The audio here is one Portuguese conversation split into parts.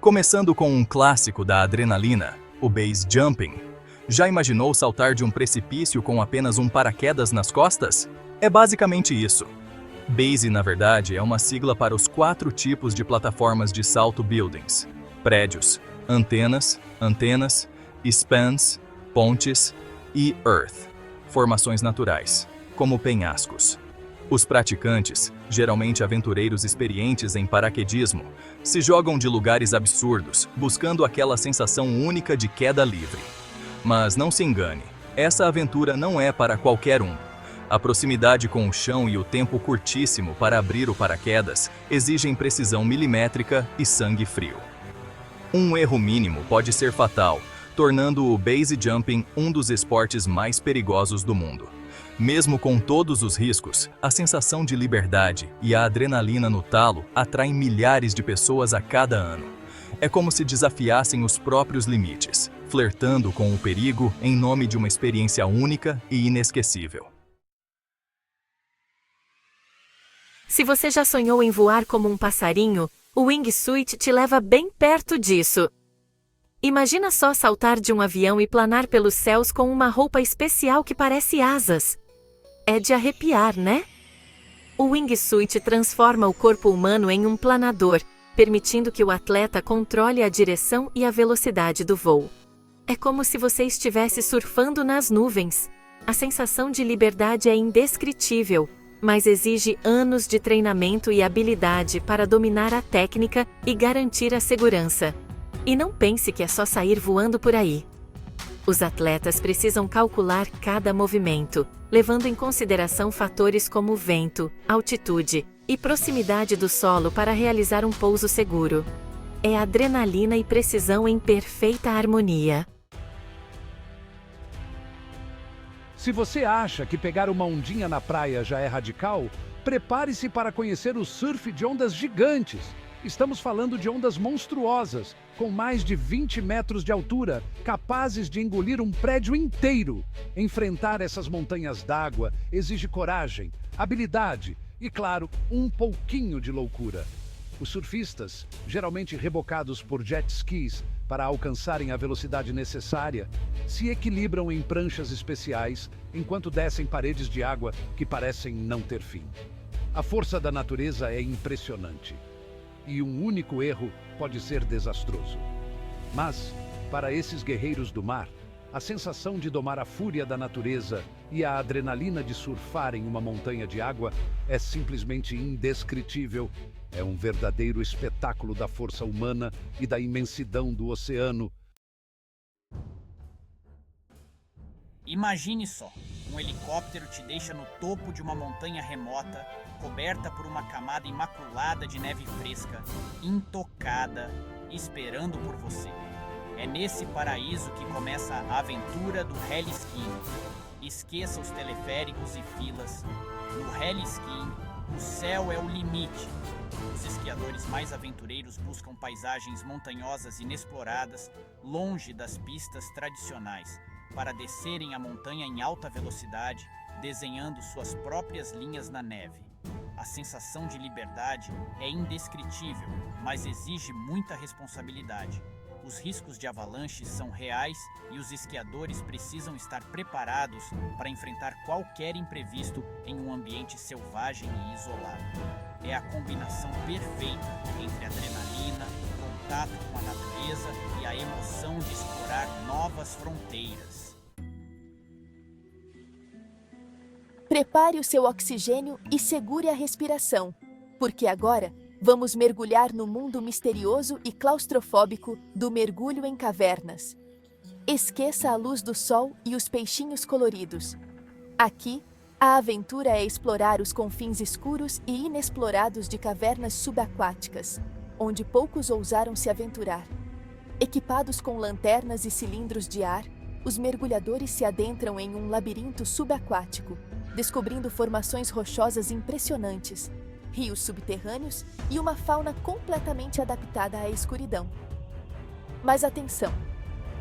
Começando com um clássico da adrenalina, o base jumping. Já imaginou saltar de um precipício com apenas um paraquedas nas costas? É basicamente isso. Base, na verdade, é uma sigla para os 4 tipos de plataformas de salto buildings: prédios, antenas, spans, pontes e earth, formações naturais, como penhascos. Os praticantes, geralmente aventureiros experientes em paraquedismo, se jogam de lugares absurdos, buscando aquela sensação única de queda livre. Mas não se engane, essa aventura não é para qualquer um. A proximidade com o chão e o tempo curtíssimo para abrir o paraquedas exigem precisão milimétrica e sangue frio. Um erro mínimo pode ser fatal, tornando o base jumping um dos esportes mais perigosos do mundo. Mesmo com todos os riscos, a sensação de liberdade e a adrenalina no talo atraem milhares de pessoas a cada ano. É como se desafiassem os próprios limites, flertando com o perigo em nome de uma experiência única e inesquecível. Se você já sonhou em voar como um passarinho, o wingsuit te leva bem perto disso. Imagina só saltar de um avião e planar pelos céus com uma roupa especial que parece asas. É de arrepiar, né? O wingsuit transforma o corpo humano em um planador, permitindo que o atleta controle a direção e a velocidade do voo. É como se você estivesse surfando nas nuvens. A sensação de liberdade é indescritível, mas exige anos de treinamento e habilidade para dominar a técnica e garantir a segurança. E não pense que é só sair voando por aí. Os atletas precisam calcular cada movimento, levando em consideração fatores como vento, altitude e proximidade do solo para realizar um pouso seguro. É adrenalina e precisão em perfeita harmonia. Se você acha que pegar uma ondinha na praia já é radical, prepare-se para conhecer o surf de ondas gigantes. Estamos falando de ondas monstruosas, com mais de 20 metros de altura, capazes de engolir um prédio inteiro. Enfrentar essas montanhas d'água exige coragem, habilidade e, claro, um pouquinho de loucura. Os surfistas, geralmente rebocados por jet skis para alcançarem a velocidade necessária, se equilibram em pranchas especiais enquanto descem paredes de água que parecem não ter fim. A força da natureza é impressionante. E um único erro pode ser desastroso. Mas, para esses guerreiros do mar, a sensação de domar a fúria da natureza e a adrenalina de surfar em uma montanha de água é simplesmente indescritível. É um verdadeiro espetáculo da força humana e da imensidão do oceano. Imagine só, um helicóptero te deixa no topo de uma montanha remota, coberta por uma camada imaculada de neve fresca, intocada, esperando por você. É nesse paraíso que começa a aventura do heli skiing. Esqueça os teleféricos e filas. No heli skiing, o céu é o limite. Os esquiadores mais aventureiros buscam paisagens montanhosas inexploradas, longe das pistas tradicionais, para descerem a montanha em alta velocidade, desenhando suas próprias linhas na neve. A sensação de liberdade é indescritível, mas exige muita responsabilidade. Os riscos de avalanches são reais e os esquiadores precisam estar preparados para enfrentar qualquer imprevisto em um ambiente selvagem e isolado. É a combinação perfeita entre adrenalina, contato com a natureza e a emoção de explorar novas fronteiras. Prepare o seu oxigênio e segure a respiração, porque agora vamos mergulhar no mundo misterioso e claustrofóbico do mergulho em cavernas. Esqueça a luz do sol e os peixinhos coloridos. Aqui, a aventura é explorar os confins escuros e inexplorados de cavernas subaquáticas, onde poucos ousaram se aventurar. Equipados com lanternas e cilindros de ar, os mergulhadores se adentram em um labirinto subaquático, descobrindo formações rochosas impressionantes, rios subterrâneos e uma fauna completamente adaptada à escuridão. Mas atenção!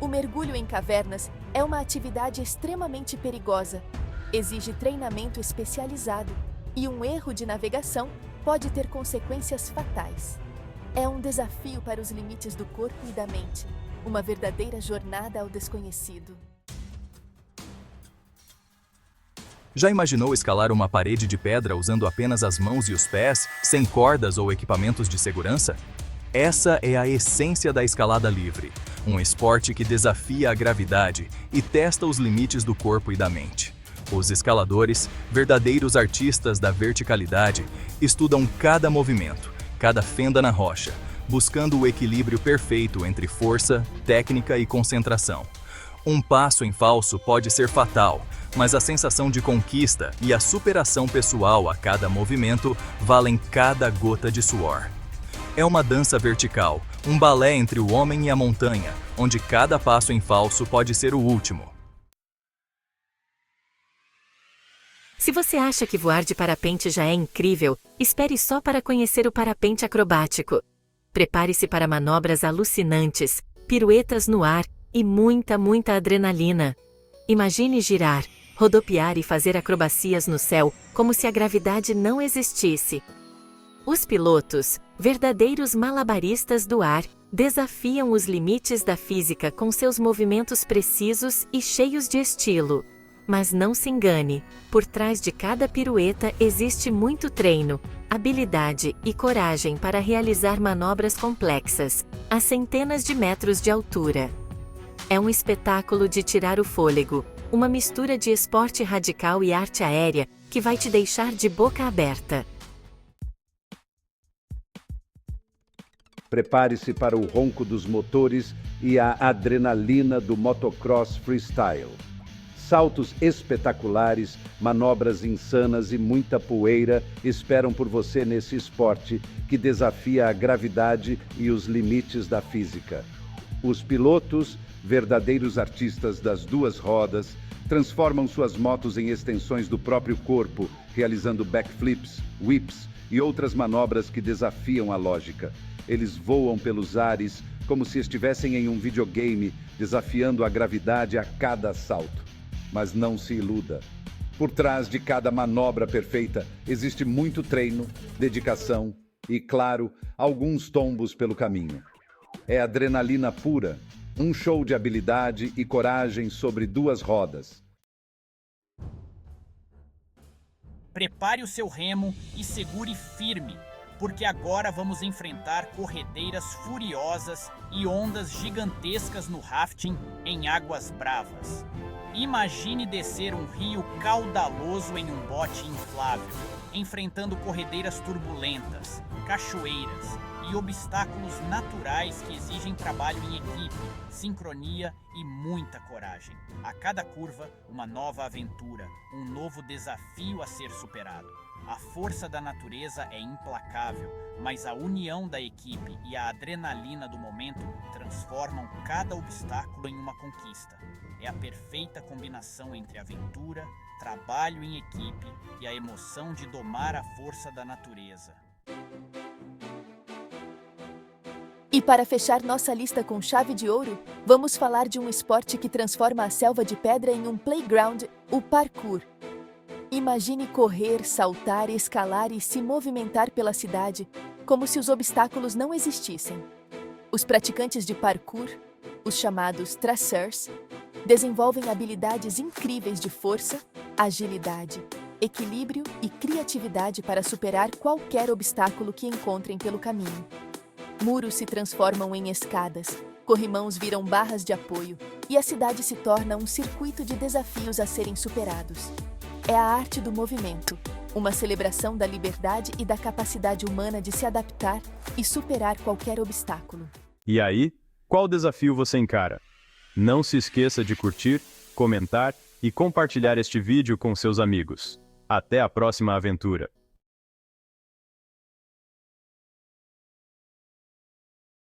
O mergulho em cavernas é uma atividade extremamente perigosa, exige treinamento especializado e um erro de navegação pode ter consequências fatais. É um desafio para os limites do corpo e da mente. Uma verdadeira jornada ao desconhecido. Já imaginou escalar uma parede de pedra usando apenas as mãos e os pés, sem cordas ou equipamentos de segurança? Essa é a essência da escalada livre, um esporte que desafia a gravidade e testa os limites do corpo e da mente. Os escaladores, verdadeiros artistas da verticalidade, estudam cada movimento, cada fenda na rocha, buscando o equilíbrio perfeito entre força, técnica e concentração. Um passo em falso pode ser fatal, mas a sensação de conquista e a superação pessoal a cada movimento valem cada gota de suor. É uma dança vertical, um balé entre o homem e a montanha, onde cada passo em falso pode ser o último. Se você acha que voar de parapente já é incrível, espere só para conhecer o parapente acrobático. Prepare-se para manobras alucinantes, piruetas no ar e muita adrenalina. Imagine girar, rodopiar e fazer acrobacias no céu como se a gravidade não existisse. Os pilotos, verdadeiros malabaristas do ar, desafiam os limites da física com seus movimentos precisos e cheios de estilo. Mas não se engane, por trás de cada pirueta existe muito treino, habilidade e coragem para realizar manobras complexas, a centenas de metros de altura. É um espetáculo de tirar o fôlego, uma mistura de esporte radical e arte aérea que vai te deixar de boca aberta. Prepare-se para o ronco dos motores e a adrenalina do motocross freestyle. Saltos espetaculares, manobras insanas e muita poeira esperam por você nesse esporte que desafia a gravidade e os limites da física. Os pilotos, verdadeiros artistas das duas rodas, transformam suas motos em extensões do próprio corpo, realizando backflips, whips e outras manobras que desafiam a lógica. Eles voam pelos ares como se estivessem em um videogame, desafiando a gravidade a cada salto. Mas não se iluda. Por trás de cada manobra perfeita existe muito treino, dedicação e, claro, alguns tombos pelo caminho. É adrenalina pura, um show de habilidade e coragem sobre duas rodas. Prepare o seu remo e segure firme, porque agora vamos enfrentar corredeiras furiosas e ondas gigantescas no rafting em águas bravas. Imagine descer um rio caudaloso em um bote inflável, enfrentando corredeiras turbulentas, cachoeiras e obstáculos naturais que exigem trabalho em equipe, sincronia e muita coragem. A cada curva, uma nova aventura, um novo desafio a ser superado. A força da natureza é implacável, mas a união da equipe e a adrenalina do momento transformam cada obstáculo em uma conquista. É a perfeita combinação entre aventura, trabalho em equipe e a emoção de domar a força da natureza. E para fechar nossa lista com chave de ouro, vamos falar de um esporte que transforma a selva de pedra em um playground, o parkour. Imagine correr, saltar, escalar e se movimentar pela cidade como se os obstáculos não existissem. Os praticantes de parkour, os chamados tracers, desenvolvem habilidades incríveis de força, agilidade, equilíbrio e criatividade para superar qualquer obstáculo que encontrem pelo caminho. Muros se transformam em escadas, corrimãos viram barras de apoio e a cidade se torna um circuito de desafios a serem superados. É a arte do movimento, uma celebração da liberdade e da capacidade humana de se adaptar e superar qualquer obstáculo. E aí, qual desafio você encara? Não se esqueça de curtir, comentar e compartilhar este vídeo com seus amigos. Até a próxima aventura!